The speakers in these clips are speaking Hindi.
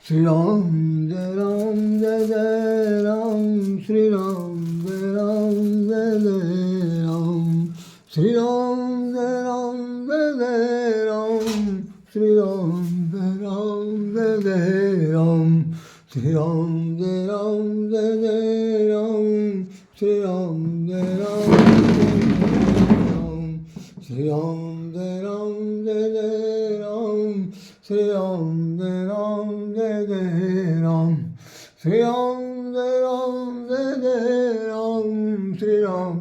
श्री राम जय जय राम, श्री राम जय जय राम, श्री राम जय राम, श्री राम जय जय राम, श्री राम जय राम, श्री राम जय राम, श्री राम जय राम, श्री राम जय राम, श्री राम जय राम, श्री राम जय राम, श्री राम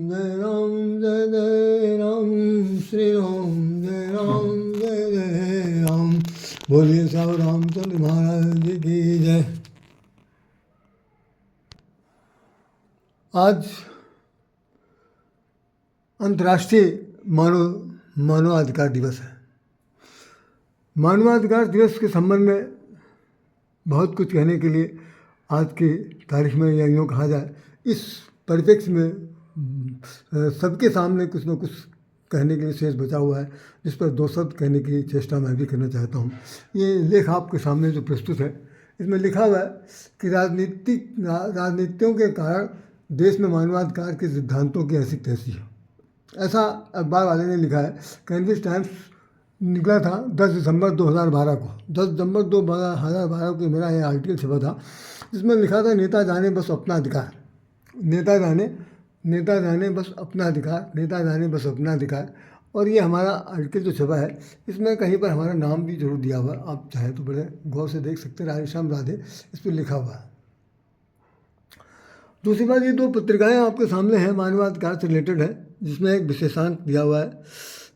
जय राम, श्री राम जय राम। बोलिए साहब रामचंद्र महाराज जी की जय। आज अंतर्राष्ट्रीय मानवाधिकार दिवस है। मानवाधिकार दिवस के संबंध में बहुत कुछ कहने के लिए आज की तारीख में या यूँ कहा जाए, इस परिप्रेक्ष्य में सबके सामने कुछ न कुछ कहने के लिए शेष बचा हुआ है, जिस पर दो शब्द कहने की चेष्टा मैं भी करना चाहता हूँ। ये लेख आपके सामने जो प्रस्तुत है, इसमें लिखा हुआ है कि राजनीतियों के कारण देश में मानवाधिकार के सिद्धांतों की ऐसी तैसी है। ऐसा अखबार वाले ने लिखा है। कैम्ब्रिज टाइम्स निकला था 10 दिसंबर 2012 को। 10 दिसंबर 2012 को मेरा यह आर्टिकल छपा था, जिसमें लिखा था नेता जाने बस अपना अधिकार, नेता जाने बस अपना अधिकार, नेता जाने बस अपना अधिकार। और ये हमारा आर्टिकल जो छपा है, इसमें कहीं पर हमारा नाम भी जरूर दिया हुआ है, आप चाहे तो बड़े गौर से देख सकते हैं, राधेश्याम राधे इस पर लिखा हुआ है। दूसरी बात, ये दो पत्रिकाएं आपके सामने हैं, मानवाधिकार से रिलेटेड है, जिसमें एक विशेषांक दिया हुआ है।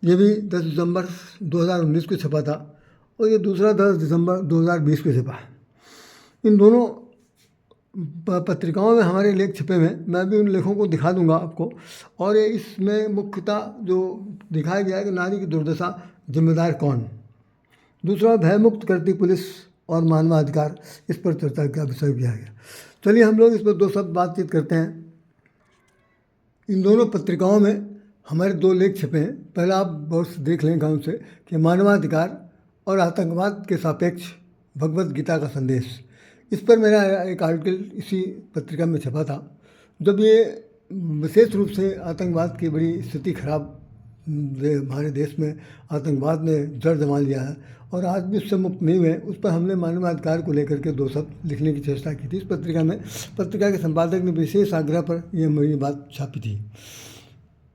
ये भी 10 दिसंबर 2019 को छपा था और ये दूसरा 10 दिसंबर 2020 को छपा है। इन दोनों पत्रिकाओं में हमारे लेख छपे हुए हैं। मैं भी उन लेखों को दिखा दूंगा आपको। और ये इसमें मुख्यतः जो दिखाया गया है कि नारी की दुर्दशा जिम्मेदार कौन, दूसरा भयमुक्त करती पुलिस और मानवाधिकार, इस पर चर्चा का विषय किया गया। चलिए हम लोग इस पर दो शब्द बातचीत करते हैं। इन दोनों पत्रिकाओं में हमारे दो लेख छपे हैं। पहला आप बहुत से देख लें गाँव से कि मानवाधिकार और आतंकवाद के सापेक्ष भगवत गीता का संदेश, इस पर मेरा एक आर्टिकल इसी पत्रिका में छपा था। जब ये विशेष रूप से आतंकवाद की बड़ी स्थिति खराब हमारे देश में आतंकवाद ने जड़ जमा लिया है और आज भी उससे मुक्त नहीं हुए, उस पर हमने मानवाधिकार को लेकर के दो शब्द लिखने की चेष्टा की थी इस पत्रिका में। पत्रिका के संपादक ने विशेष आग्रह पर यह मेरी बात छापी थी।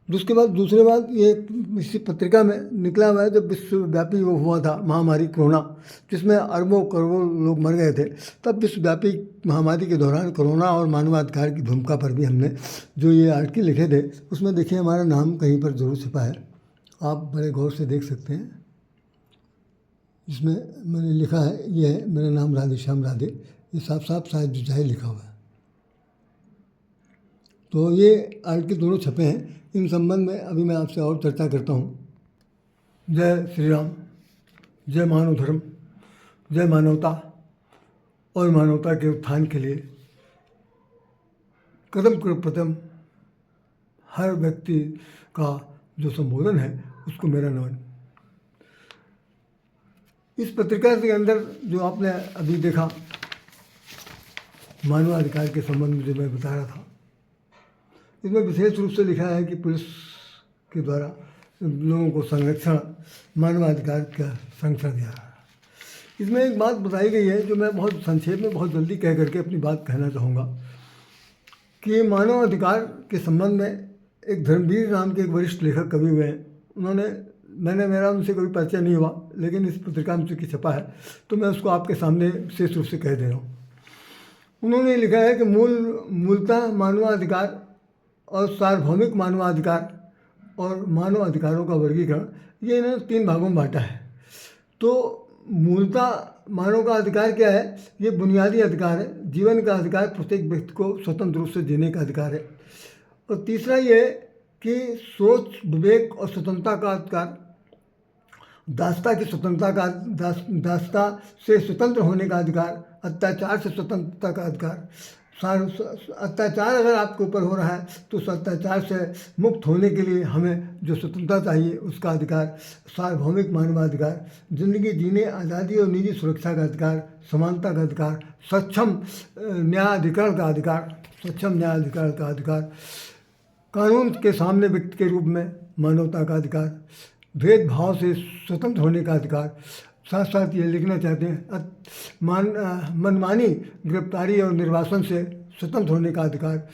उसके बाद दूसरी बात, ये इसी पत्रिका में निकला हुआ है जब विश्वव्यापी वो हुआ था महामारी कोरोना, जिसमें अरबों करोड़ों लोग मर गए थे, तब विश्वव्यापी महामारी के दौरान कोरोना और मानवाधिकार की भूमिका पर भी हमने जो ये आर्टिकल लिखे थे, उसमें देखिए हमारा नाम कहीं पर जरूर छपा है, आप बड़े गौर से देख सकते हैं। इसमें मैंने लिखा है, ये है मेरा नाम राधेश्याम राधे, ये साफ साफ शायद जुजाई लिखा हुआ है। तो ये आर्टिकल दोनों छपे हैं। इन संबंध में अभी मैं आपसे और चर्चा करता हूँ। जय श्री राम, जय मानव धर्म, जय मानवता और मानवता के उत्थान के लिए कदम कदम हर व्यक्ति का जो संबोधन है उसको मेरा नमन। इस पत्रिका के अंदर जो आपने अभी देखा मानवाधिकार के संबंध में जो मैं बता रहा था, इसमें विशेष रूप से लिखा है कि पुलिस के द्वारा लोगों को संरक्षण, मानवाधिकार का संरक्षण दिया रहा है। इसमें एक बात बताई गई है जो मैं बहुत संक्षेप में बहुत जल्दी कह करके अपनी बात कहना चाहूँगा कि मानवाधिकार के संबंध में एक धर्मवीर नाम के एक वरिष्ठ लेखक कवि हुए हैं। मेरा उनसे कभी परिचय नहीं हुआ, लेकिन इस पत्रिका में चूँकि छपा है तो मैं उसको आपके सामने विशेष रूप से कह दे रहा हूँ। उन्होंने लिखा है कि मूलतः मानवाधिकार और सार्वभौमिक मानवाधिकार और मानव अधिकारों का वर्गीकरण, ये इन्होंने 3 भागों में बांटा है। तो मूलतः मानव का अधिकार क्या है? ये बुनियादी अधिकार है, जीवन का अधिकार, प्रत्येक व्यक्ति को स्वतंत्र रूप से जीने का अधिकार है। और तीसरा ये है कि सोच, विवेक और स्वतंत्रता का अधिकार, दासता से स्वतंत्र होने का अधिकार, अत्याचार से स्वतंत्रता का अधिकार। अत्याचार अगर आपके ऊपर हो रहा है तो उस अत्याचार से मुक्त होने के लिए हमें जो स्वतंत्रता चाहिए उसका अधिकार, सार्वभौमिक मानवाधिकार, जिंदगी जीने, आज़ादी और निजी सुरक्षा का अधिकार, समानता का अधिकार, सक्षम न्यायाधिकरण का अधिकार, सक्षम न्यायाधिकरण का अधिकार, कानून के सामने व्यक्ति के रूप में मानवता का अधिकार, भेदभाव से स्वतंत्र होने का अधिकार। साथ साथ ये लिखना चाहते हैं मनमानी गिरफ्तारी और निर्वासन से स्वतंत्र होने का अधिकार,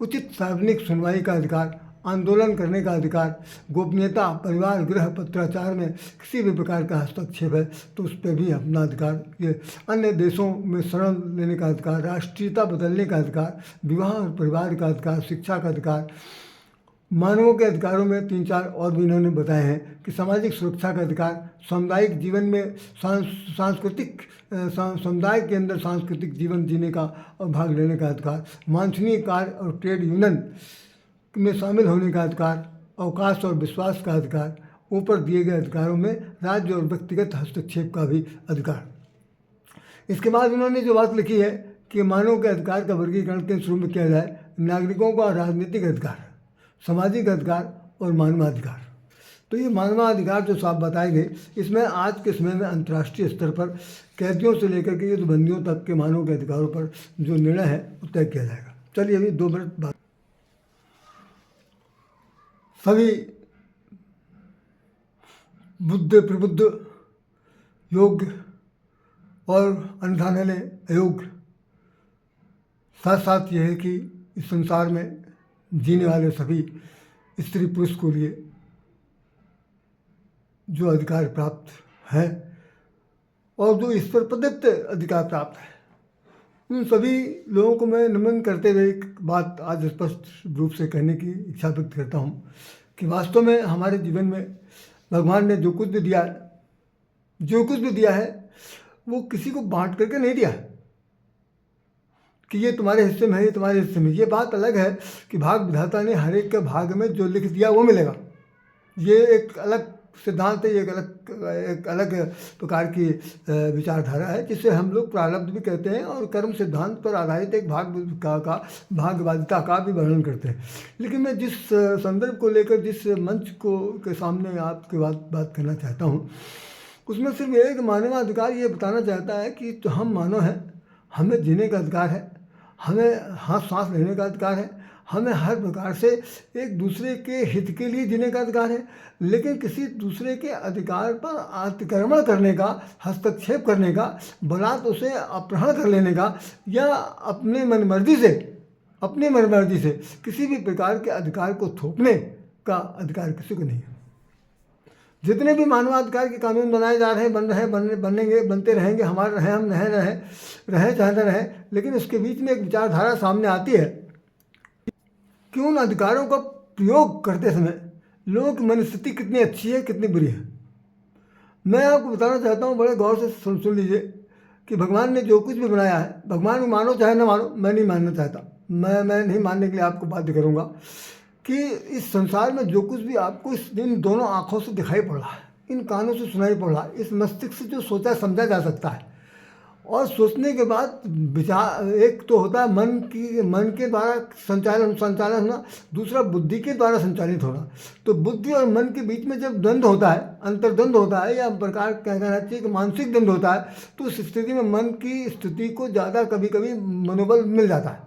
उचित सार्वजनिक सुनवाई का अधिकार, आंदोलन करने का अधिकार, गोपनीयता, परिवार, गृह, पत्राचार में किसी भी प्रकार का हस्तक्षेप है तो उस पर भी अपना अधिकार, ये अन्य देशों में शरण लेने का अधिकार, राष्ट्रीयता बदलने का अधिकार, विवाह और परिवार का अधिकार, शिक्षा का अधिकार। मानवों के अधिकारों में 3-4 और भी इन्होंने बताए हैं कि सामाजिक सुरक्षा का अधिकार, सामुदायिक जीवन में सांस्कृतिक समुदाय के अंदर सांस्कृतिक जीवन जीने का और भाग लेने का अधिकार, वांछनीय कार्य और ट्रेड यूनियन में शामिल होने का अधिकार, अवकाश और विश्वास का अधिकार, ऊपर दिए गए अधिकारों में राज्य और व्यक्तिगत हस्तक्षेप का भी अधिकार। इसके बाद उन्होंने जो बात लिखी है कि मानव के अधिकार का वर्गीकरण के शुरू में किया जाए, नागरिकों का राजनीतिक अधिकार, सामाजिक अधिकार और मानवाधिकार। तो ये मानवाधिकार जो साफ बताए गए, इसमें आज के समय में अंतर्राष्ट्रीय स्तर पर कैदियों से लेकर के युद्धबंदियों तक के मानव के अधिकारों पर जो निर्णय है वो तय किया जाएगा। चलिए अभी 2 मिनट बाद सभी बुद्ध प्रबुद्ध योग्य और अन्य अयोग्य, साथ साथ ये है कि इस संसार में जीने वाले सभी स्त्री पुरुष को लिए जो अधिकार प्राप्त है और जो ईश्वर प्रदत्त अधिकार प्राप्त है, उन सभी लोगों को मैं नमन करते हुए एक बात आज स्पष्ट रूप से कहने की इच्छा व्यक्त करता हूँ कि वास्तव में हमारे जीवन में भगवान ने जो कुछ भी दिया है वो किसी को बांट करके नहीं दिया है कि ये तुम्हारे हिस्से में है, ये तुम्हारे हिस्से में। ये बात अलग है कि भाग विधाता ने हर एक के भाग में जो लिख दिया वो मिलेगा। ये एक अलग सिद्धांत है, ये एक अलग प्रकार की विचारधारा है जिसे हम लोग प्रारब्ध भी कहते हैं और कर्म सिद्धांत पर आधारित एक भाग्यवादिता का भी वर्णन करते हैं। लेकिन मैं जिस संदर्भ को लेकर जिस मंच को के सामने आपके बात करना चाहता हूँ उसमें सिर्फ एक मानवाधिकार ये बताना चाहता है कि तो हम मानव हैं, हमें जीने का अधिकार है, हमें सांस लेने का अधिकार है, हमें हर प्रकार से एक दूसरे के हित के लिए जीने का अधिकार है। लेकिन किसी दूसरे के अधिकार पर अतिक्रमण करने का, हस्तक्षेप करने का, बलात् उसे अपहरण कर लेने का या अपनी मनमर्जी से किसी भी प्रकार के अधिकार को थोपने का अधिकार किसी को नहीं है। जितने भी मानवाधिकार के कानून बनाए जा रहे हैं, बनते रहेंगे, हमारे रहे हम रहे चाहे न रहे, लेकिन उसके बीच में एक विचारधारा सामने आती है कि उन अधिकारों का प्रयोग करते समय लोगों की मनस्थिति कितनी अच्छी है, कितनी बुरी है। मैं आपको बताना चाहता हूँ, बड़े गौर से सुन लीजिए कि भगवान ने जो कुछ भी बनाया है, भगवान को मानो चाहे ना मानो, मैं नहीं मानना चाहता, मैं नहीं मानने के लिए आपको बाध्य करूँगा कि इस संसार में जो कुछ भी आपको इन दोनों आँखों से दिखाई पड़ रहा है, इन कानों से सुनाई पड़ रहा है, इस मस्तिष्क से जो सोचा समझा जा सकता है और सोचने के बाद विचार, एक तो होता है मन के द्वारा संचालन होना, दूसरा बुद्धि के द्वारा संचालित होना। तो बुद्धि और मन के बीच में जब द्वंद्व होता है, अंतर्द्वंद्व होता है या प्रकार कहना चाहिए कि मानसिक द्वंद्व होता है, तो उस स्थिति में मन की स्थिति को ज़्यादा कभी कभी मनोबल मिल जाता है,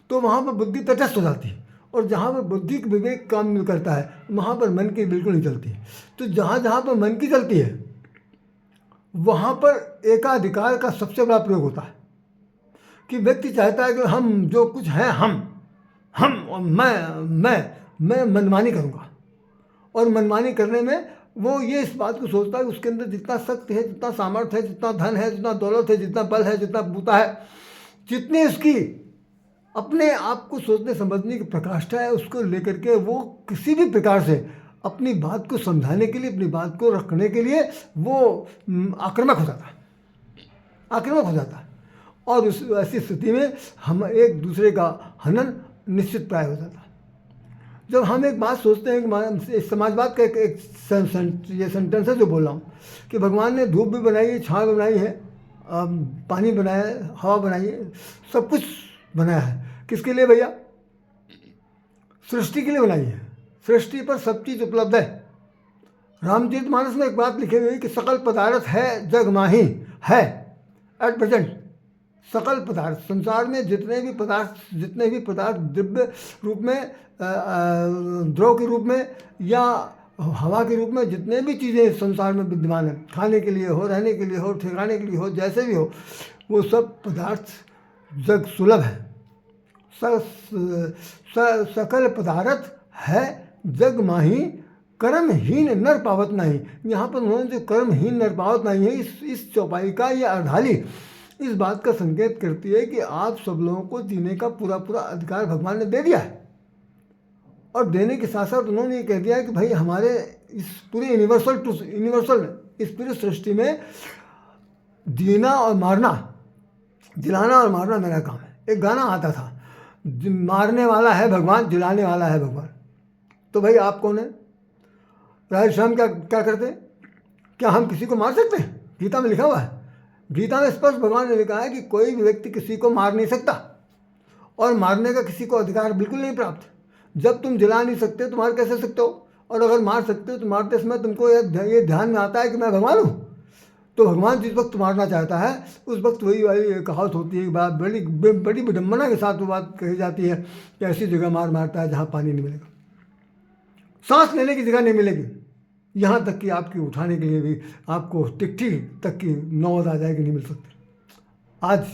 तो वहाँ पर बुद्धि तटस्थ हो जाती है। और जहाँ पर बुद्धि विवेक काम करता है वहाँ पर मन की बिल्कुल नहीं चलती है। तो जहाँ पर मन की चलती है वहाँ पर एकाधिकार का सबसे बड़ा प्रयोग होता है कि व्यक्ति चाहता है कि हम जो कुछ हैं, हम और मैं मनमानी करूँगा। और मनमानी करने में वो ये इस बात को सोचता है कि उसके अंदर जितना शक्ति है, जितना सामर्थ्य है, जितना धन है, जितना दौलत है, जितना बल है, जितना बूता है, जितनी उसकी अपने आप को सोचने समझने की प्रकाष्ठा है, उसको लेकर के वो किसी भी प्रकार से अपनी बात को समझाने के लिए, अपनी बात को रखने के लिए वो आक्रामक हो जाता है। और उस ऐसी स्थिति में हम एक दूसरे का हनन निश्चित प्राय हो जाता है। जब हम एक बात सोचते हैं कि समाजवाद का एक ये सेंटेंस है जो बोल रहा हूँ कि भगवान ने धूप भी बनाई है, छाँव भी बनाई है, पानी बनाया है, हवा बनाई है, सब कुछ बनाया है। किसके लिए भैया? सृष्टि के लिए बनाई है। सृष्टि पर सब चीज़ उपलब्ध है। रामचरितमानस में एक बात लिखी हुई है कि सकल पदार्थ है जग माही है। एट प्रेजेंट सकल पदार्थ, संसार में जितने भी पदार्थ द्रव्य रूप में, द्रव के रूप में या हवा के रूप में, जितने भी चीज़ें संसार में विद्यमान है, खाने के लिए हो, रहने के लिए हो, ठिकाने के लिए हो, जैसे भी हो, वो सब पदार्थ जग सुलभ है। सकल पदार्थ है जग माही कर्महीन नर पावत नहीं। यहाँ पर उन्होंने जो कर्महीन नर पावत नहीं है, इस चौपाई का ये अर्धाली इस बात का संकेत करती है कि आप सब लोगों को जीने का पूरा पूरा अधिकार भगवान ने दे दिया है। और देने के साथ साथ उन्होंने ये कह दिया है कि भाई हमारे इस पूरे यूनिवर्सल इस पूरी सृष्टि में जीना और मारना, जिलाना और मारना मेरा काम है। एक गाना आता था, मारने वाला है भगवान, जिलाने वाला है भगवान। तो भाई आप कौन है? राधे श्याम क्या करते हैं? क्या हम किसी को मार सकते हैं? गीता में लिखा हुआ है, गीता में स्पष्ट भगवान ने लिखा है कि कोई भी व्यक्ति किसी को मार नहीं सकता और मारने का किसी को अधिकार बिल्कुल नहीं प्राप्त। जब तुम जिला नहीं सकते तो मार कैसे सकते हो? और अगर मार सकते हो तो मारते समय तुमको ये ध्यान में आता है कि मैं भगवान हूँ। तो भगवान जिस वक्त मारना चाहता है उस वक्त वही वाली कहावत होती है, बात बड़ी विडम्बना के साथ वो बात कही जाती है कि ऐसी जगह मारता है जहाँ पानी नहीं मिलेगा, सांस लेने की जगह नहीं मिलेगी, यहाँ तक कि आपकी उठाने के लिए भी आपको टिकटी तक की नौबत आ जाएगी, नहीं मिल सकती। आज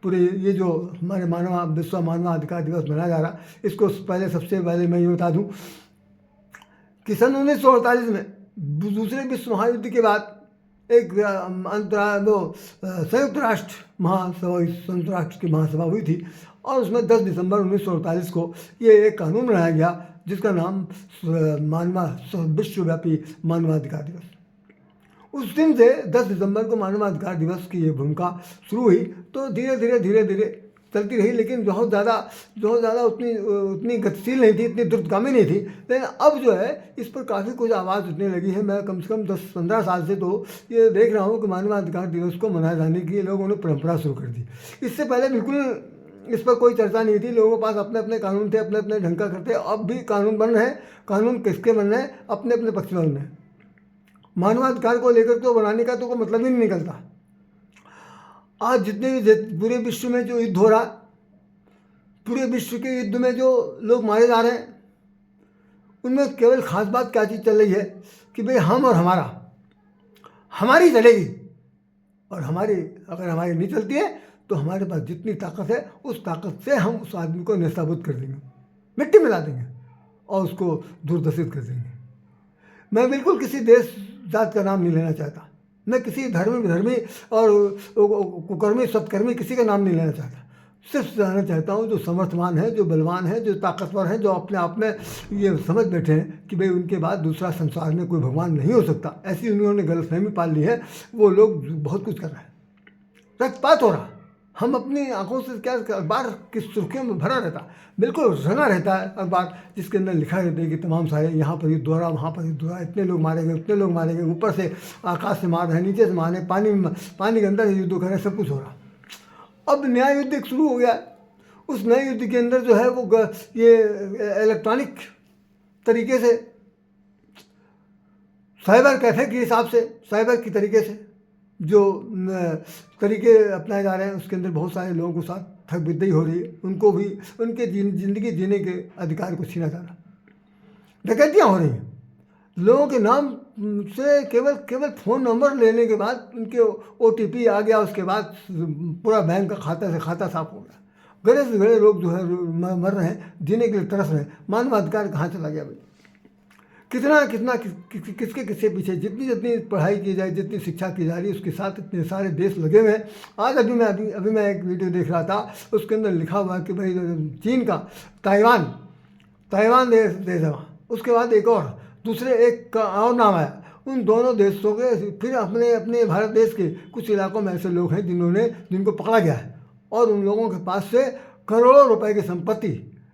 पूरे ये जो हमारे विश्व मानवाधिकार दिवस मनाया जा रहा, इसको सबसे पहले मैं ये बता दूँ कि सन 1948 में दूसरे विश्व महायुद्ध के बाद एक संयुक्त राष्ट्र की महासभा हुई थी और उसमें 10 दिसंबर 1948 को ये एक कानून बनाया गया जिसका नाम विश्वव्यापी मानवाधिकार दिवस। उस दिन से 10 दिसंबर को मानवाधिकार दिवस की ये भूमिका शुरू हुई। तो धीरे धीरे चलती रही, लेकिन बहुत ज़्यादा उतनी गतिशील नहीं थी, इतनी द्रुतगामी नहीं थी। लेकिन अब जो है इस पर काफ़ी कुछ आवाज़ उठने लगी है। मैं कम से कम 10-15 साल से तो ये देख रहा हूँ कि मानवाधिकार दिवस को मनाए जाने की लोगों ने परंपरा शुरू कर दी। इससे पहले बिल्कुल इस पर कोई चर्चा नहीं थी, लोगों के पास अपने अपने कानून थे, अपने अपने ढंग का करते। अब भी कानून बन रहे हैं, कानून किसके बन रहे हैं? अपने अपने पक्ष में बन रहे हैं। मानवाधिकार को लेकर तो बनाने का तो कोई मतलब ही नहीं निकलता। आज जितने भी पूरे विश्व में जो युद्ध हो रहा, पूरे विश्व के युद्ध में जो लोग मारे जा रहे हैं, उनमें केवल खास बात क्या चीज़ चल रही है कि भाई हम और हमारी चलेगी, और अगर हमारी नहीं चलती है तो हमारे पास जितनी ताकत है उस ताकत से हम उस आदमी को नेस्ताभूत कर देंगे, मिट्टी मिला देंगे और उसको दुर्दशित कर देंगे। मैं बिल्कुल किसी देश जात का नाम नहीं लेना चाहता, मैं किसी धर्मी और कुकर्मी सत्कर्मी किसी का नाम नहीं लेना चाहता। सिर्फ जानना चाहता हूँ जो समर्थवान है, जो बलवान है, जो ताकतवर है, जो अपने आप में ये समझ बैठे हैं कि भाई उनके बाद दूसरा संसार में कोई भगवान नहीं हो सकता, ऐसी उन्होंने गलतफहमी पाल ली है। वो लोग बहुत कुछ कर रहे हैं, रक्तपात हो रहा। हम अपनी आंखों से क्या, अखबार की सुर्खियों में भरा रहता, बिल्कुल रंगा रहता है अखबार, जिसके अंदर लिखा रहता है कि तमाम सारे यहाँ पर युद्ध हो रहा, वहाँ पर युद्ध हो रहा, इतने लोग मारे गए, उतने लोग मारे गए, ऊपर से आकाश से मार रहे हैं, नीचे से मार रहे, पानी के अंदर युद्ध कर रहे हैं, सब कुछ हो रहा। अब नया युद्ध एक शुरू हो गया। उस नए युद्ध के अंदर जो है वो ये इलेक्ट्रॉनिक तरीके से, साइबर कैफे के हिसाब से, साइबर की तरीके से जो तरीके अपनाए जा रहे हैं, उसके अंदर बहुत सारे लोगों के साथ ठग बिद्दई हो रही है, उनको भी उनके ज़िंदगी जीने के अधिकार को छीना जा रहा, डकैतियाँ हो रही हैं। लोगों के नाम से केवल फ़ोन नंबर लेने के बाद उनके OTP आ गया, उसके बाद पूरा बैंक का खाता साफ हो गया। गड़े से गड़े लोग जो है मर रहे हैं, जीने के लिए तरस रहे हैं। मानवाधिकार कहाँ चला गया भाई? कितना किसके पीछे जितनी पढ़ाई की जाए, जितनी शिक्षा की जा रही है, उसके साथ इतने सारे देश लगे हुए हैं। आज अभी मैं एक वीडियो देख रहा था, उसके अंदर लिखा हुआ है कि भाई चीन का ताइवान देश है वहाँ, उसके बाद एक और दूसरे एक का और नाम आया। उन दोनों देशों के फिर अपने भारत देश के कुछ इलाकों में ऐसे लोग हैं जिनको पकड़ा गया है, और उन लोगों के पास से करोड़ों रुपए की संपत्ति,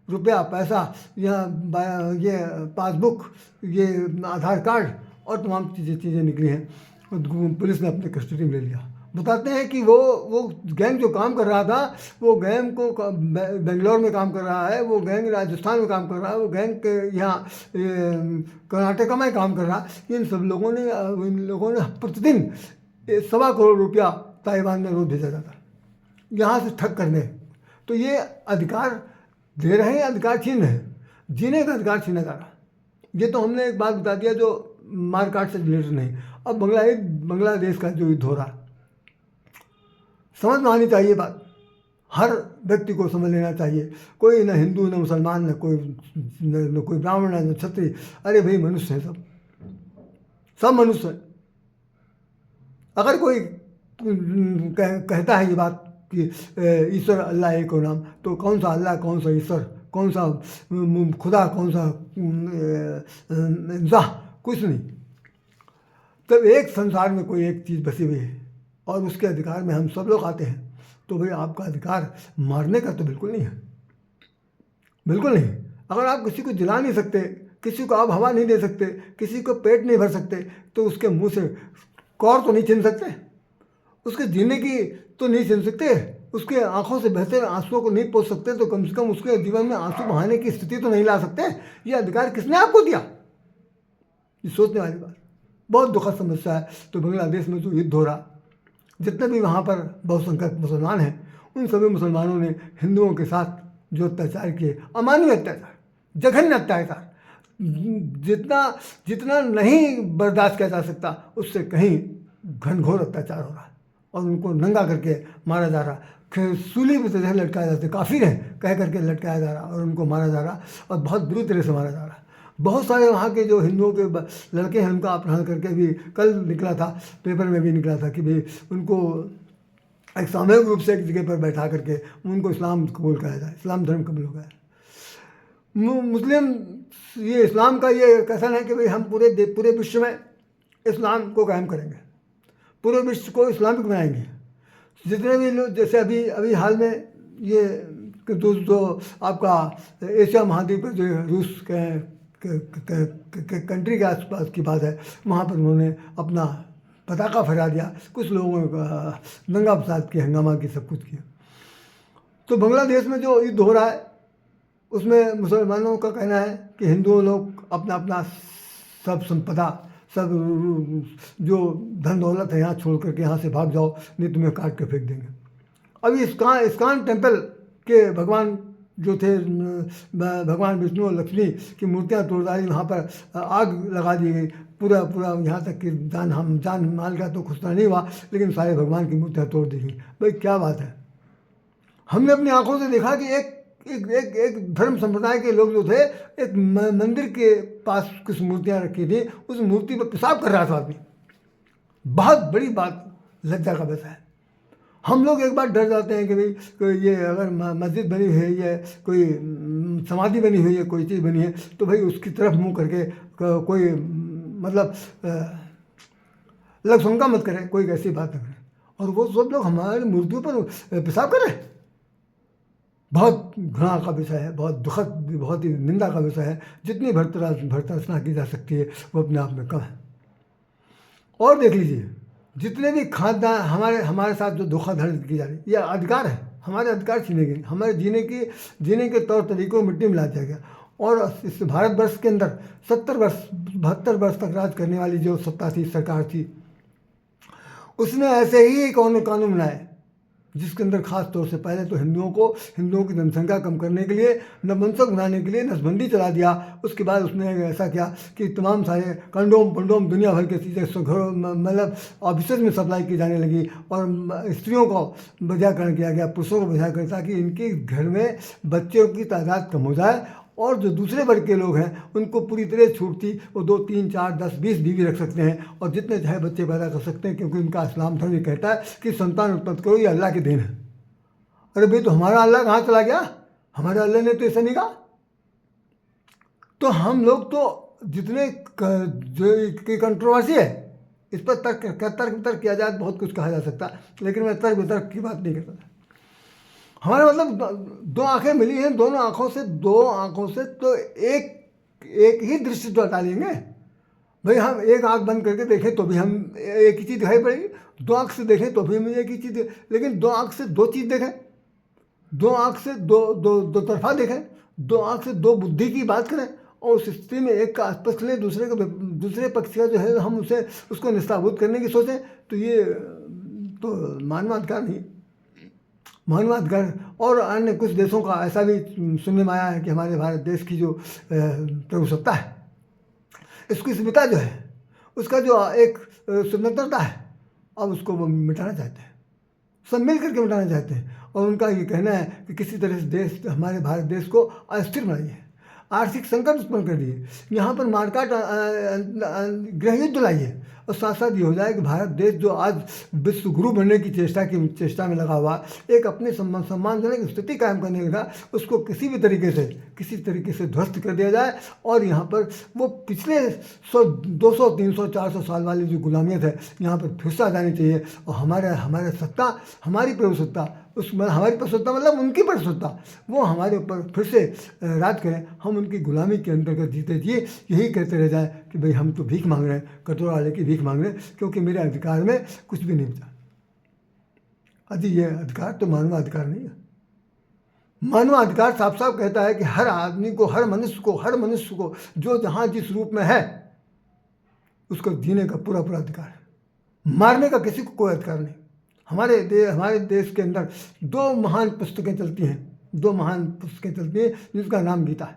रुपया पैसा, ये पासबुक, ये आधार कार्ड और तमाम चीज़ें निकली हैं। पुलिस ने अपने कस्टडी में ले लिया। बताते हैं कि वो गैंग जो काम कर रहा था, वो गैंग को बेंगलोर में काम कर रहा है, वो गैंग राजस्थान में काम कर रहा है, वो गैंग के यहाँ कर्नाटका में काम कर रहा है। इन सब लोगों ने इन लोगों ने प्रतिदिन 1.25 करोड़ रुपया ताइवान में रोज भेजा जाता यहाँ से ठग करने। तो ये अधिकार दे रहे हैं, अधिकार छीन रहे हैं, जीने का अधिकार छीना जा रहा। ये तो हमने एक बात बता दिया जो मारकाट से रिलेटेड नहीं। अब बांग्लादेश का जो युद्ध हो रहा, समझ में आनी चाहिए बात, हर व्यक्ति को समझ लेना चाहिए। कोई न हिंदू, न मुसलमान, न कोई ब्राह्मण, न क्षत्रिय, अरे भाई मनुष्य हैं, सब मनुष्य हैं। अगर कोई कहता है ये बात कि ईश्वर अल्लाह एक हो नाम, तो कौन सा अल्लाह, कौन सा ईश्वर, कौन सा खुदा, कौन सा इंसाह, कुछ नहीं। तब एक संसार में कोई एक चीज़ बसी हुई है और उसके अधिकार में हम सब लोग आते हैं। तो भाई आपका अधिकार मारने का तो बिल्कुल नहीं है, बिल्कुल नहीं। अगर आप किसी को जला नहीं सकते, किसी को आप हवा नहीं दे सकते, किसी को पेट नहीं भर सकते, तो उसके मुंह से कौर तो नहीं छीन सकते, उसके जीने की तो नहीं छीन सकते, उसके आंखों से बहते आंसुओं को नहीं पोंछ सकते, तो कम से कम उसके जीवन में आंसू बहाने की स्थिति तो नहीं ला सकते। ये अधिकार किसने आपको दिया? ये सोचने वाली बात, बहुत दुखद समस्या है। तो बांग्लादेश में जो युद्ध हो रहा, जितने भी वहाँ पर बहुसंख्यक मुसलमान हैं, उन सभी मुसलमानों ने हिंदुओं के साथ जो अत्याचार किए, अमानवीय अत्याचार, जघन्य अत्याचार, जितना नहीं बर्दाश्त किया जा सकता, उससे कहीं घनघोर अत्याचार हो रहा है। और उनको नंगा करके मारा जा रहा, सूली पे तरह लटकाया जाता, काफिर है कह करके लटकाया जा रहा और उनको मारा जा रहा, और बहुत बुरी तरह से मारा जा रहा। बहुत सारे वहाँ के जो हिंदुओं के लड़के हैं उनका अपहरण करके भी, कल निकला था पेपर में भी निकला था कि भाई उनको एक सामूहिक रूप से एक जगह पर बैठा करके उनको इस्लाम कबूल कराया जाए, इस्लाम धर्म कबूल हो गया। मुस्लिम ये इस्लाम का ये कथन है कि भाई हम पूरे विश्व में इस्लाम को कायम करेंगे, पूरे विश्व को इस्लामिक बनाएंगे। जितने भी लोग, जैसे अभी हाल में ये जो आपका एशिया महाद्वीप में जो रूस के कंट्री के आसपास की बात है, वहाँ पर उन्होंने अपना पताका फहरा दिया, कुछ लोगों ने दंगा फसाद किया, हंगामा की, सब कुछ किया। तो बांग्लादेश में जो युद्ध हो रहा है उसमें मुसलमानों का कहना है कि हिंदुओं लोग अपना अपना सब संपदा, सब जो धन दौलत है यहाँ छोड़ करके यहाँ से भाग जाओ, नहीं तुम्हें काट के फेंक देंगे। अभी इस्कॉन टेम्पल के भगवान जो थे, भगवान विष्णु और लक्ष्मी की मूर्तियाँ तोड़ डाली, वहाँ पर आग लगा दी गई, पूरा यहाँ तक कि जान माल का तो खुसरा नहीं हुआ, लेकिन सारे भगवान की मूर्तियाँ तोड़ दी गई। भाई क्या बात है। हमने अपनी आंखों से देखा कि एक धर्म संप्रदाय के लोग जो थे, एक मंदिर के पास कुछ मूर्तियाँ रखी थी, उस मूर्ति पर पेशाब कर रहा था आदमी। बहुत बड़ी बात, लज्जा का विषय है। हम लोग एक बार डर जाते हैं कि भाई ये अगर मस्जिद बनी हुई है, ये कोई समाधि बनी हुई है, कोई चीज़ बनी है, तो भाई उसकी तरफ मुंह करके कोई मतलब लघुशंका मत करें, कोई ऐसी बात न करें। और वो सब लोग हमारे मूर्तियों पर पेशाब कर रहे हैं। बहुत घृणा का विषय है, बहुत दुखद, बहुत ही निंदा का विषय है। जितनी भर्त्सना की जा सकती है वो अपने आप में कम है। और देख लीजिए, जितने भी खानदान हमारे साथ जो धोखाधड़ी की जा रही, यह अधिकार है, हमारे अधिकार छीने गए, हमारे जीने के तौर तरीकों को मिट्टी मिला दिया गया। और इस भारतवर्ष के अंदर 72 वर्ष तक राज करने वाली जो सत्ता थी, सरकार थी, उसने ऐसे ही कानून बनाए जिसके अंदर खास तौर से पहले तो हिंदुओं की जनसंख्या कम करने के लिए, नपुंसक बनाने के लिए नसबंदी चला दिया। उसके बाद उसने ऐसा किया कि तमाम सारे कंडोम दुनिया भर के चीज़ें घरों मतलब ऑफिस में सप्लाई की जाने लगी, और स्त्रियों को बजायकरण किया गया, पुरुषों को बजायकरण, ताकि इनके घर में बच्चों की तादाद कम हो जाए। और जो दूसरे वर्ग के लोग हैं उनको पूरी तरह छूट थी, वो 2, 3, 4, 10, 20 बीवी रख सकते हैं और जितने चाहे बच्चे पैदा कर सकते हैं, क्योंकि उनका इस्लाम धर्म ये कहता है कि संतान उत्पन्न करो, ये अल्लाह की देन है। अरे भाई, तो हमारा अल्लाह कहाँ चला गया? हमारे अल्लाह ने तो ऐसा नहीं कहा। तो हम लोग तो जितने जो कंट्रोवर्सी है, इस पर तर्क किया जाए, बहुत कुछ कहा जा सकता, लेकिन मैं तर्क वितर्क की बात नहीं करता। हमारा मतलब 2 आंखें मिली हैं, दो आंखों से तो एक ही दृश्य तो हटा लेंगे। भाई हम एक आँख बंद करके देखें तो भी हम एक ही चीज़ दिखाई पड़ेगी, दो आँख से देखें तो भी हमें एक ही चीज़, लेकिन दो आँख से दो चीज़ देखें, दो आँख से दो तरफा देखें, दो आँख से दो बुद्धि की बात करें और उस स्थिति में एक का स्पष्ट लें, दूसरे पक्ष का जो है हम उसको निस्ताबूत करने की सोचें, तो ये तो मानवाधिकार नहीं। मानवाधिकार और अन्य कुछ देशों का ऐसा भी सुनने में आया है कि हमारे भारत देश की जो प्रभुसत्ता है, इसकी स्मिता जो है, उसका जो एक स्वतंत्रता है, अब उसको वो मिटाना चाहते हैं, सब मिल करके मिटाना चाहते हैं। और उनका ये कहना है कि किसी तरह से देश, हमारे भारत देश को अस्थिर बनाइए, आर्थिक संकट उत्पन्न कर दिए, यहाँ पर मारकाट गृह युद्ध लाइए, और साथ साथ ये हो जाए कि भारत देश जो आज विश्व गुरु बनने की चेष्टा में लगा हुआ, एक अपने सम्मानजनक स्थिति कायम करने लगा, उसको किसी तरीके से ध्वस्त कर दिया जाए। और यहाँ पर वो पिछले 100, 200, 300, 400 साल वाली जो गुलामियत है, यहाँ पर फिर से आ जानी चाहिए। और हमारे सत्ता, हमारी प्रभुसत्ता, हमारी प्रभुसत्ता मतलब उनकी प्रभुसत्ता, वो हमारे ऊपर फिर से राज करें, हम उनकी गुलामी के अंतर्गत जीते जिए, यही कहते रह जाए कि भाई हम तो भीख मांग रहे हैं, कटोरा वाले की भीख मांग रहे हैं, क्योंकि मेरे अधिकार में कुछ भी नहीं बचा। अजी ये अधिकार तो मानवाधिकार नहीं है। मानवाधिकार साफ साफ कहता है कि हर आदमी को, हर मनुष्य को जो जहाँ जिस रूप में है, उसको जीने का पूरा अधिकार है। मारने का किसी को कोई अधिकार नहीं। हमारे देश के अंदर दो महान पुस्तकें चलती हैं जिसका नाम गीता है।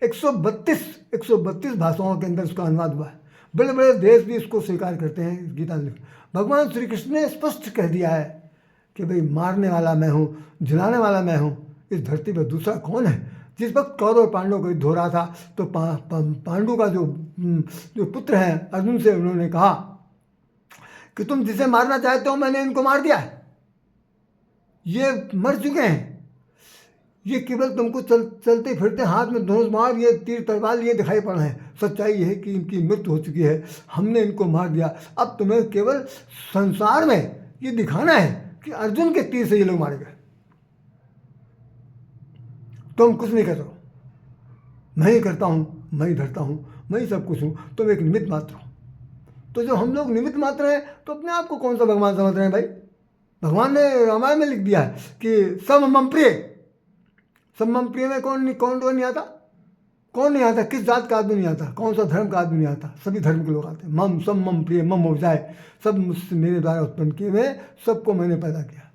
132 भाषाओं के अंदर उसका अनुवाद हुआ है। बड़े बड़े देश भी इसको स्वीकार करते हैं, गीता में। भगवान श्री कृष्ण ने स्पष्ट कह दिया है कि भाई मारने वाला मैं हूँ, जलाने वाला मैं हूँ, इस धरती पर दूसरा कौन है। जिस वक्त कौरव और पांडवों को युद्ध हो रहा था, तो पांडु का जो पुत्र है अर्जुन से उन्होंने कहा कि तुम जिसे मारना चाहते हो मैंने इनको मार दिया है, ये मर चुके हैं, ये केवल तुमको चलते फिरते हाथ में धनुष बाण, ये तीर तलवार लिए दिखाई पड़ रहे हैं। सच्चाई ये है कि इनकी मृत्यु हो चुकी है, हमने इनको मार दिया। अब तुम्हें केवल संसार में ये दिखाना है कि अर्जुन के तीर से ये लोग मारे गए, तुम कुछ नहीं कर रहे हो, मैं ही करता हूँ, मैं ही धरता हूँ, मैं ही सब कुछ हूँ, तुम एक निमित्त मात्र हो। तो जो हम लोग निमित्त मात्र हैं, तो अपने आप को कौन सा भगवान समझ रहे हैं भाई। भगवान ने रामायण में लिख दिया है कि सब मम प्रिय में कौन नहीं आता, कौन नहीं आता, किस जात का आदमी नहीं आता, कौन सा धर्म का आदमी नहीं आता, सभी धर्म के लोग आते हैं। मम प्रिय, मम हो जाए, सब मुझसे मेरे द्वारा उत्पन्न किए हुए, सबको मैंने पैदा किया।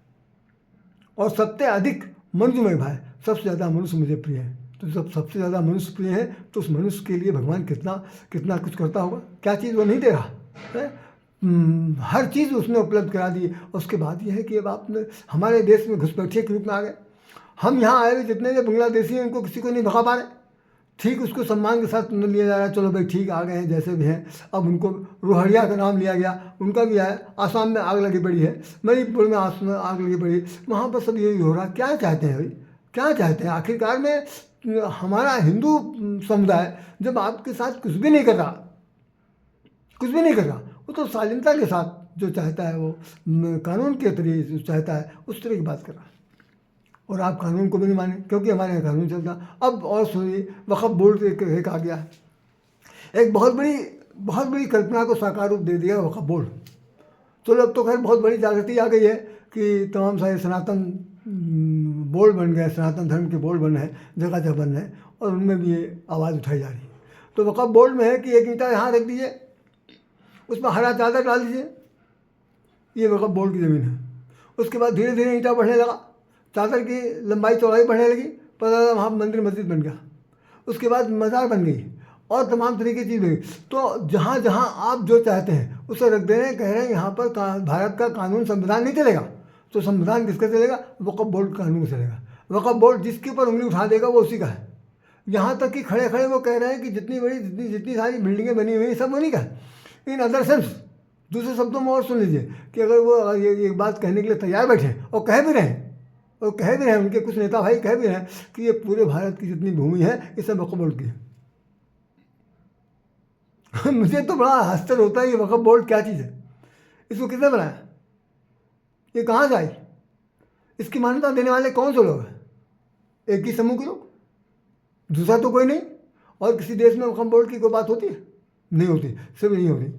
और सबसे अधिक मनुष्यमय भाई, सबसे ज़्यादा मनुष्य मुझे प्रिय है। तो जब सबसे ज़्यादा मनुष्य प्रिय है, तो उस मनुष्य के लिए भगवान कितना कुछ करता होगा। क्या चीज़ वो नहीं दे रहा है, हर चीज़ उसने उपलब्ध करा दी। उसके बाद ये है कि अब आपने हमारे देश में घुसपैठिए के रूप में आ गए। हम यहाँ आए हुए जितने भी बांग्लादेशी हैं, उनको किसी को नहीं भगा पा रहे। ठीक उसको सम्मान के साथ न लिया जा रहा है, चलो भाई ठीक आ गए हैं जैसे भी हैं। अब उनको रोहड़िया का नाम लिया गया, उनका भी है। आसाम में आग लगी पड़ी है, मणिपुर में आग लगी पड़ी, वहाँ पर सब यही हो रहा। क्या चाहते हैं भाई, क्या चाहते हैं आखिरकार में। हमारा हिंदू समुदाय जब आपके साथ कुछ भी नहीं कर रहा, वो तो शालीनता के साथ जो चाहता है, वो कानून के तरीके जो चाहता है, उस तरह की बात कर रहा है। और आप कानून को भी नहीं माने, क्योंकि हमारे यहाँ कानून चलता। अब और सुनिए, वक्फ बोर्ड एक आ गया, एक बहुत बड़ी कल्पना को साकार रूप दे दिया वक्फ बोर्ड। चलो अब तो खैर बहुत बड़ी जागृति आ गई है कि तमाम सारे सनातन बोर्ड बन गए, सनातन धर्म के बोर्ड बन रहे हैं, जगह जगह बन रहे हैं, और उनमें भी ये आवाज़ उठाई जा रही है। तो वक्फ बोर्ड में है कि एक ईंटा यहाँ रख दीजिए, उसमें हरा चादर डाल दीजिए, ये वक्फ बोर्ड की ज़मीन है। उसके बाद धीरे धीरे ईंटा बढ़ने लगा, चादर की लंबाई चौड़ाई बढ़ने लगी, पता चला वहाँ मंदिर मस्जिद बन गया। उसके बाद मज़ार बन गई और तमाम तरीके की चीज़ बनी। तो जहाँ जहाँ आप जो चाहते हैं उसे रख दे रहे हैं, कह रहे हैं यहाँ पर भारत का कानून संविधान नहीं चलेगा। तो संविधान किसका चलेगा, वक्फ बोर्ड कानून चलेगा। वक्फ बोर्ड जिसके ऊपर उंगली उठा देगा वो उसी का है। यहाँ तक कि खड़े खड़े वो कह रहे हैं कि जितनी सारी बिल्डिंगें बनी हुई हैं सब उन्हीं का है। इन अदर सेंस, दूसरे शब्दों में और सुन लीजिए कि अगर वो ये बात कहने के लिए तैयार बैठे और कह भी रहे हैं, उनके कुछ नेता भाई कह भी रहे हैं कि ये पूरे भारत की जितनी भूमि है ये सब वक्फ बोर्ड की है। मुझे तो बड़ा आश्चर्य होता है, ये वक्फ बोर्ड क्या चीज़ है, इसको किसने बनाया, ये कहाँ से आई, इसकी मान्यता देने वाले कौन से लोग हैं। एक ही समूह के लोग, दूसरा तो कोई नहीं। और किसी देश में वक्फ बोर्ड की कोई बात होती है, नहीं होती, सिर्फ नहीं हो रही,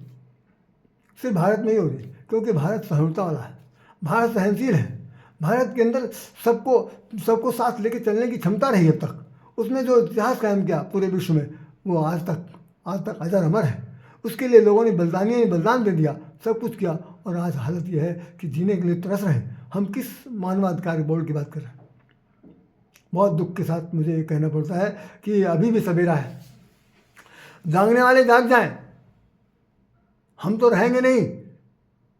सिर्फ भारत में ही हो रही, क्योंकि भारत सहिष्णुता वाला है, भारत सहनशील है, भारत के अंदर सबको साथ लेके चलने की क्षमता रही अब तक। उसने जो इतिहास कायम किया पूरे विश्व में, वो आज तक अजर अमर है। उसके लिए लोगों ने बलिदान दे दिया, सब कुछ किया, और आज हालत यह है कि जीने के लिए तरस रहे हैं। हम किस मानवाधिकार बोर्ड की बात कर रहे हैं? बहुत दुख के साथ मुझे ये कहना पड़ता है कि अभी भी सवेरा है, जागने वाले जाग जाएं। हम तो रहेंगे नहीं,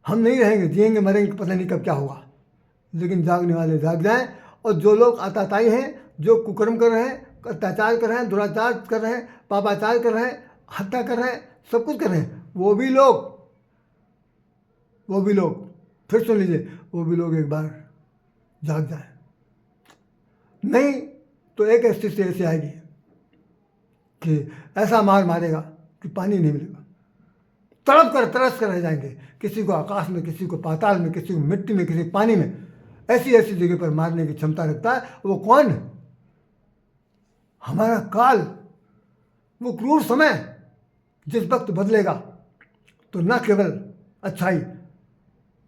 हम नहीं रहेंगे, जिएंगे मरेंगे पता नहीं कब क्या होगा, लेकिन जागने वाले जाग जाएं। और जो लोग आताताई हैं, जो कुकर्म कर रहे हैं, अत्याचार कर रहे हैं, दुराचार कर रहे हैं, पापाचार कर रहे हैं, हत्या कर रहे हैं, सब कुछ कर रहे हैं, वो भी लोग फिर सुन लीजिए, वो भी लोग एक बार जाग जाएं। नहीं तो एक स्थिति ऐसी आएगी कि ऐसा मारेगा कि पानी नहीं मिलेगा, तरस कर रह जाएंगे, किसी को आकाश में, किसी को पाताल में, किसी को मिट्टी में, किसी को पानी में, ऐसी जगह पर मारने की क्षमता रखता है। वो कौन? हमारा काल, वो क्रूर समय जिस वक्त बदलेगा तो न केवल अच्छाई,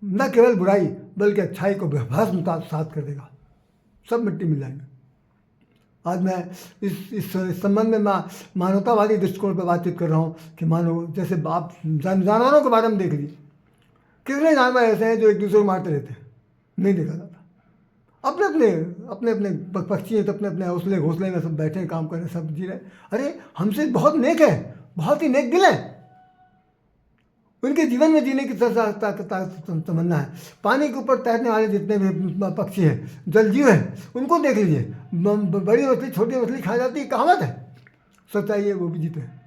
न केवल बुराई, बल्कि अच्छाई को भस्म साथ कर देगा, सब मिट्टी मिल जाएंगे। आज मैं इस संबंध में मानवतावादी दृष्टिकोण पर बातचीत कर रहा हूँ कि मानो जैसे आप जानवरों के बारे में देख लीजिए, कितने जानवर ऐसे हैं जो एक दूसरे को मारते रहते हैं, नहीं देखा जाता। अपने पक्षी हैं तो अपने घोंसले में सब बैठे हैं, काम कर रहे हैं, सब जी रहे हैं। अरे हमसे बहुत नेक है, बहुत ही नेक दिल है, उनके जीवन में जीने की तमन्ना है। पानी के ऊपर तैरने वाले जितने भी पक्षी हैं, जलजीव हैं, उनको देख लीजिए, बड़ी मछली छोटी मछली खा जाती है, कहावत है, सच्चाई है, वो भी जीते हैं।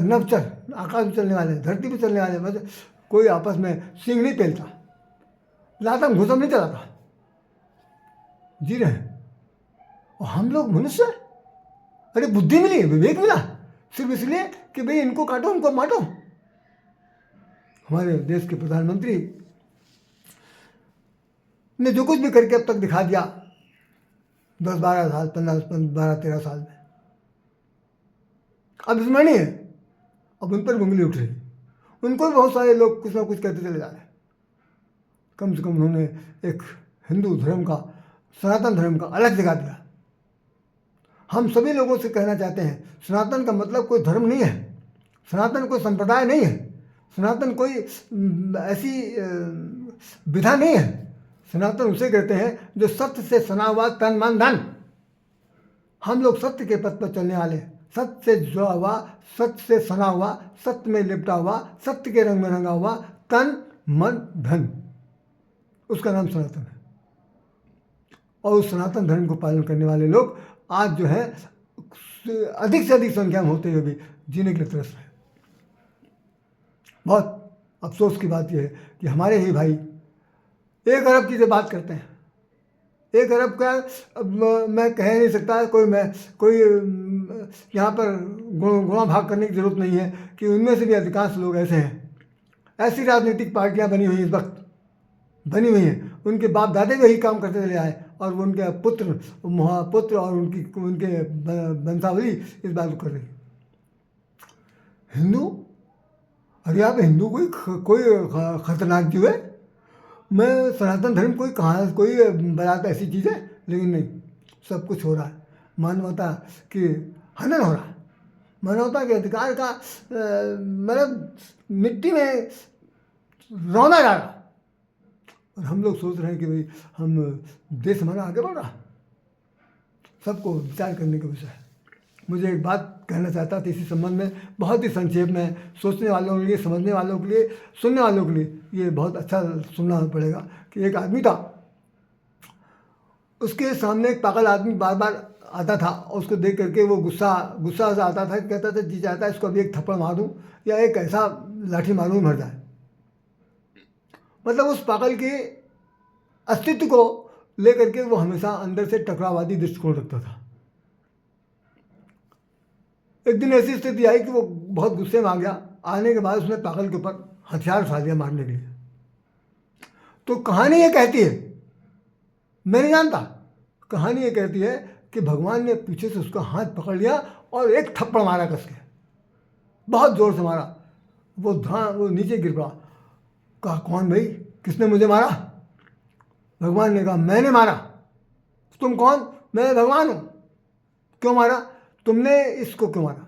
नवचर, आकाश में चलने वाले, धरती पर चलने वाले, मतलब कोई आपस में सींग नहीं पेलता, लातम घुसम नहीं चलाता, जी रहे हैं। और हम लोग मनुष्य, अरे बुद्धि मिली, विवेक मिला, सिर्फ इसलिए कि भाई इनको काटो, उनको मारो। हमारे देश के प्रधानमंत्री ने जो कुछ भी करके अब तक दिखा दिया 10-12 साल, 12-13 साल में, अब स्मरणीय है, अब उन पर उंगली उठ रही, उनको भी बहुत सारे लोग कुछ ना कुछ कहते चले जा रहे हैं। कम से कम उन्होंने एक हिंदू धर्म का, सनातन धर्म का अलग जगह दिया। हम सभी लोगों से कहना चाहते हैं, सनातन का मतलब कोई धर्म नहीं है, सनातन कोई संप्रदाय नहीं है, सनातन कोई ऐसी विधा नहीं है। सनातन उसे कहते हैं जो सत्य से सना हुआ तन मन धन। हम लोग सत्य के पथ पर चलने वाले, सत्य से जुड़ा हुआ, सत्य से सना हुआ, सत्य में लिपटा हुआ, सत्य के रंग में रंगा हुआ तन मन धन, उसका नाम सनातन है। और उस सनातन धर्म को पालन करने वाले लोग आज जो है अधिक से अधिक संख्या में होते हुए भी जीने के लिए तरस रहे हैं। बहुत अफसोस की बात यह है कि हमारे ही भाई 1 अरब की जो बात करते हैं, 1 अरब का मैं कह नहीं सकता, कोई यहाँ पर गुणा भाग करने की जरूरत नहीं है कि उनमें से भी अधिकांश लोग ऐसे हैं। ऐसी राजनीतिक पार्टियाँ बनी हुई इस वक्त बनी हुई हैं, उनके बाप दादे भी यही काम करते चले आए, और उनके पुत्र और उनके वंशावली इस बात को कर रही। हिंदू, अरे आप हिंदू कोई खतरनाक जीव है? मैं सनातन धर्म कोई बताता ऐसी चीज़ है, लेकिन नहीं, सब कुछ हो रहा है, मानवता की हनन हो रहा है, मानवता के अधिकार का मतलब मिट्टी में रौना जा रहा। और हम लोग सोच रहे हैं कि भाई हम देश हमारा आगे बढ़ रहा। सबको विचार करने का विषय है। मुझे एक बात कहना चाहता था इसी संबंध में, बहुत ही संक्षेप में, सोचने वालों के लिए, समझने वालों के लिए, सुनने वालों के लिए ये बहुत अच्छा सुनना पड़ेगा कि एक आदमी था, उसके सामने एक पागल आदमी बार बार आता था, और उसको देख करके वो गुस्सा सा आता था, कहता था जी चाहता है इसको अभी एक थप्पड़ मार दूँ या एक ऐसा लाठी मारूँ मर जाए। मतलब उस पागल के अस्तित्व को लेकर के वो हमेशा अंदर से टकराववादी दृष्टिकोण रखता था। एक दिन ऐसी स्थिति आई कि वो बहुत गुस्से में आ गया। आने के बाद उसने पागल के ऊपर हथियार उठा दिया मारने के लिए। तो कहानी ये कहती है, मैं नहीं जानता, कहानी ये कहती है कि भगवान ने पीछे से उसका हाथ पकड़ लिया और एक थप्पड़ मारा कस के। बहुत ज़ोर से मारा। वो नीचे गिर पड़ा। कहा कौन भाई, किसने मुझे मारा? भगवान ने कहा मैंने मारा। तुम कौन? मैं भगवान हूँ। क्यों मारा? तुमने इसको क्यों मारा?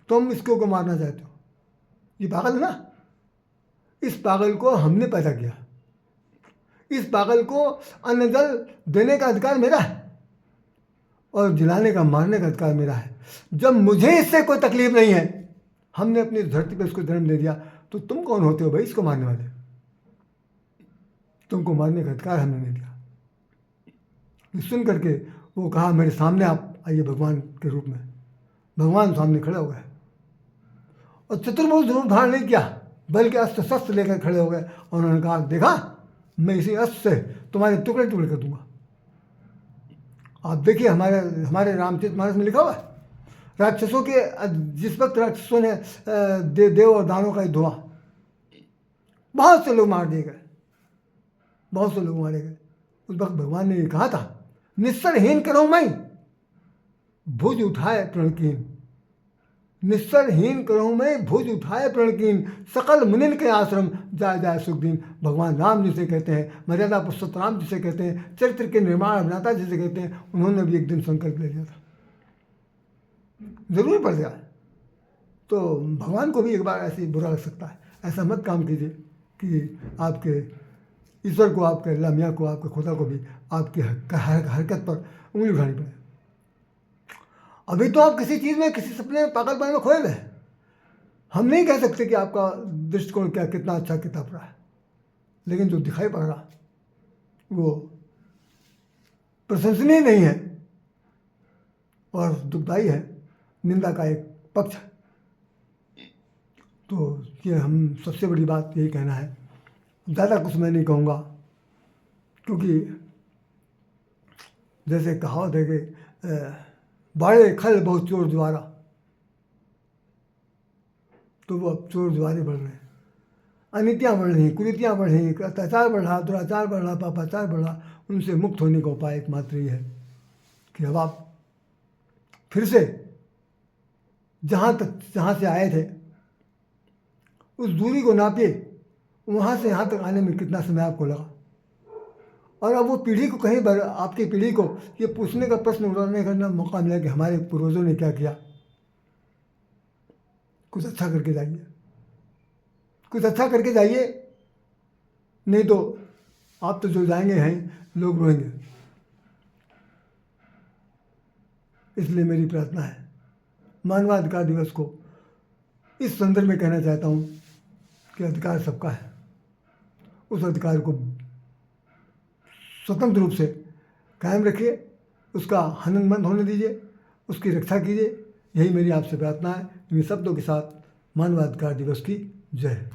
तुम इसको क्यों मारना चाहते हो? ये पागल है ना। इस पागल को हमने पैदा किया। इस पागल को अन्न जल देने का अधिकार मेरा है और जिलाने का, मारने का अधिकार मेरा है। जब मुझे इससे कोई तकलीफ नहीं है, हमने अपनी धरती पर इसको जन्म दे दिया, तो तुम कौन होते हो भाई इसको मारने वाले? तुमको मारने का अधिकार हमने नहीं दिया। सुन करके वो कहा मेरे सामने आप आइए भगवान के रूप में। भगवान सामने खड़े हो गए और चतुर्भुज रूप धारण नहीं किया, बल्कि अस्त्र शस्त्र लेकर खड़े हो गए और उन्होंने कहा देखा, मैं इसी अस्त्र से तुम्हारे टुकड़े टुकड़े कर दूंगा। आप देखिए हमारे रामचरितमानस में लिखा हुआ है, राक्षसों के, जिस वक्त राक्षसों ने देव और दानों का युद्ध हुआ, बहुत से लोग मार दिए गए, बहुत से लोग मारे गए। उस वक्त भगवान ने ये कहा था, निस्सरहीन करो मैं भुज उठाए प्रणकीन। निस्सरहीन करो मैं भुज उठाए प्रणकीन, सकल मुनिन के आश्रम जाय जाय सुखदीन। भगवान राम जिसे कहते हैं, मर्यादा पुरुषोत्तम राम जिसे कहते हैं, चरित्र के निर्माण अभिनेता जिसे कहते हैं, उन्होंने भी एक दिन संकल्प ले लिया था, जरूर पड़ गया। तो भगवान को भी एक बार ऐसे बुरा लग सकता है। ऐसा मत काम कीजिए कि आपके ईश्वर को, आपके अल्लाह मियाँ को, आपके खुदा को भी आपकी हरकत पर उंगली उठानी पड़े। अभी तो आप किसी चीज़ में, किसी सपने में, पागलपन में खोए हुए हैं। हम नहीं कह सकते कि आपका दृष्टिकोण क्या, कितना अच्छा किताब रहा है, लेकिन जो दिखाई पड़ रहा वो प्रशंसनीय नहीं है और दुखदाई है, निंदा का एक पक्ष है। तो ये हम सबसे बड़ी बात यही कहना है। ज़्यादा कुछ मैं नहीं कहूँगा, क्योंकि जैसे कहावत है कि बाड़े खल बहुत चोर द्वारा, तो वो अब चोर द्वारे बढ़ रहे हैं, अनितियाँ बढ़ रही, कुरीतियाँ बढ़ रही, अत्याचार बढ़ रहा, दुराचार बढ़ रहा, पापाचार बढ़ रहा। उनसे मुक्त होने का उपाय एकमात्र ये है कि अब आप फिर से जहाँ से आए थे उस दूरी को नापिए, वहाँ से यहाँ तक आने में कितना समय आपको लगा। और अब वो पीढ़ी को कहीं पर, आपकी पीढ़ी को ये पूछने का, प्रश्न उठाने का मौका मिला कि हमारे पूर्वजों ने क्या किया। कुछ अच्छा करके जाइए, कुछ अच्छा करके जाइए, नहीं तो आप तो जो जाएंगे हैं, लोग रोएंगे। इसलिए मेरी प्रार्थना है, मानवाधिकार दिवस को इस संदर्भ में कहना चाहता हूँ कि अधिकार सबका है। उस अधिकार को स्वतंत्र रूप से कायम रखिए, उसका हनन बंद होने दीजिए, उसकी रक्षा कीजिए। यही मेरी आपसे प्रार्थना है। इन शब्दों के साथ मानवाधिकार दिवस की जय।